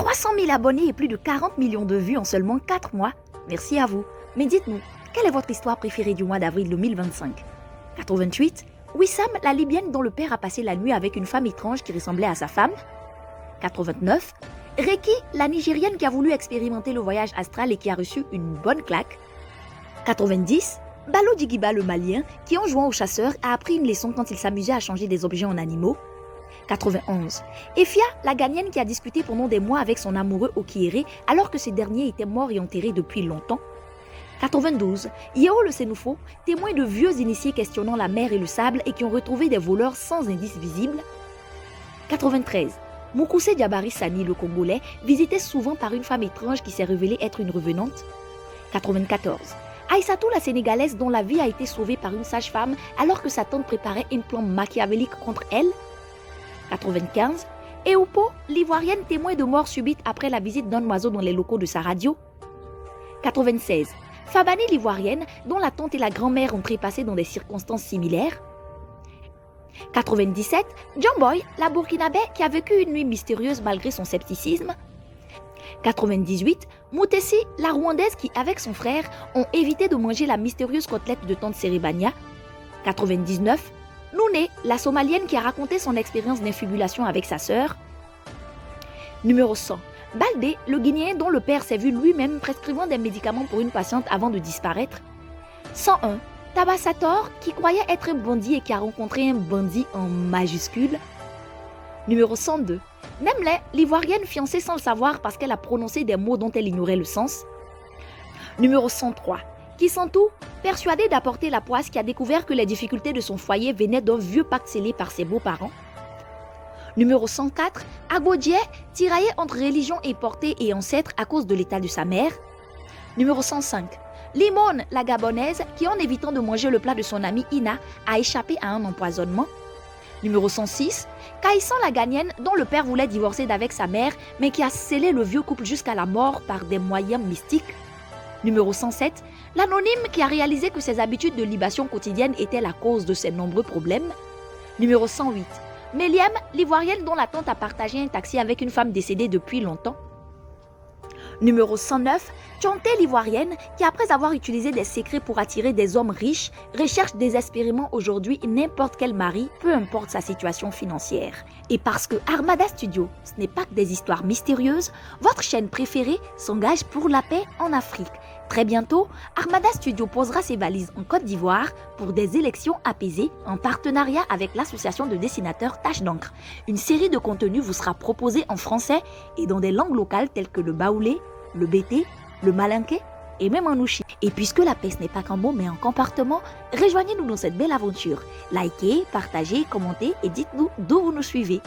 300 000 abonnés et plus de 40 millions de vues en seulement 4 mois. Merci à vous. Mais dites-nous, quelle est votre histoire préférée du mois d'avril 2025? 88. Wissam, la Libyenne dont le père a passé la nuit avec une femme étrange qui ressemblait à sa femme. 89. Reki, la Nigérienne qui a voulu expérimenter le voyage astral et qui a reçu une bonne claque. 90. Balo Digiba, le Malien, qui en jouant au chasseur a appris une leçon quand il s'amusait à changer des objets en animaux. 91. Efia, la Ghanéenne qui a discuté pendant des mois avec son amoureux Okiere alors que ce dernier était mort et enterré depuis longtemps. 92. Yeo le Sénoufo, témoin de vieux initiés questionnant la mer et le sable et qui ont retrouvé des voleurs sans indice visible. 93. Mukuse Diabari Sani, le Congolais, visité souvent par une femme étrange qui s'est révélée être une revenante. 94. Aïssatou, la Sénégalaise dont la vie a été sauvée par une sage-femme alors que sa tante préparait un plan machiavélique contre elle. 95. Eupo, l'Ivoirienne témoin de mort subite après la visite d'un oiseau dans les locaux de sa radio. 96. Fabani, l'Ivoirienne dont la tante et la grand-mère ont trépassé dans des circonstances similaires. 97. John Boy, la Burkinabé qui a vécu une nuit mystérieuse malgré son scepticisme. 98. Moutessi, la Rwandaise qui, avec son frère, ont évité de manger la mystérieuse côtelette de tante Seribania. 99. Nouné, la Somalienne qui a raconté son expérience d'infibulation avec sa sœur. Numéro 100. Baldé, le Guinéen dont le père s'est vu lui-même prescrivant des médicaments pour une patiente avant de disparaître. 101. Tabassator, qui croyait être un bandit et qui a rencontré un bandit en majuscule. Numéro 102. Nemle, l'Ivoirienne fiancée sans le savoir parce qu'elle a prononcé des mots dont elle ignorait le sens. Numéro 103. Kisantou, persuadé d'apporter la poisse qui a découvert que les difficultés de son foyer venaient d'un vieux pacte scellé par ses beaux-parents. Numéro 104. Agodie, tiraillé entre religion et portée et ancêtre à cause de l'état de sa mère. Numéro 105. Limone, la Gabonaise, qui en évitant de manger le plat de son amie Ina, a échappé à un empoisonnement. Numéro 106. Kaïsan, la Ghanéenne, dont le père voulait divorcer d'avec sa mère, mais qui a scellé le vieux couple jusqu'à la mort par des moyens mystiques. Numéro 107. L'anonyme qui a réalisé que ses habitudes de libation quotidienne étaient la cause de ses nombreux problèmes. Numéro 108. Méliem, l'Ivoirienne dont la tante a partagé un taxi avec une femme décédée depuis longtemps. Numéro 109. Tchonté, l'Ivoirienne, qui après avoir utilisé des secrets pour attirer des hommes riches, recherche désespérément aujourd'hui n'importe quel mari, peu importe sa situation financière. Et parce que Armada Studio, ce n'est pas que des histoires mystérieuses, votre chaîne préférée s'engage pour la paix en Afrique. Très bientôt, Armada Studio posera ses valises en Côte d'Ivoire pour des élections apaisées en partenariat avec l'association de dessinateurs Tache d'encre. Une série de contenus vous sera proposée en français et dans des langues locales telles que le baoulé, le bété, le malinké et même en ouchi. Et puisque la paix n'est pas qu'un mot mais un comportement, rejoignez-nous dans cette belle aventure. Likez, partagez, commentez et dites-nous d'où vous nous suivez.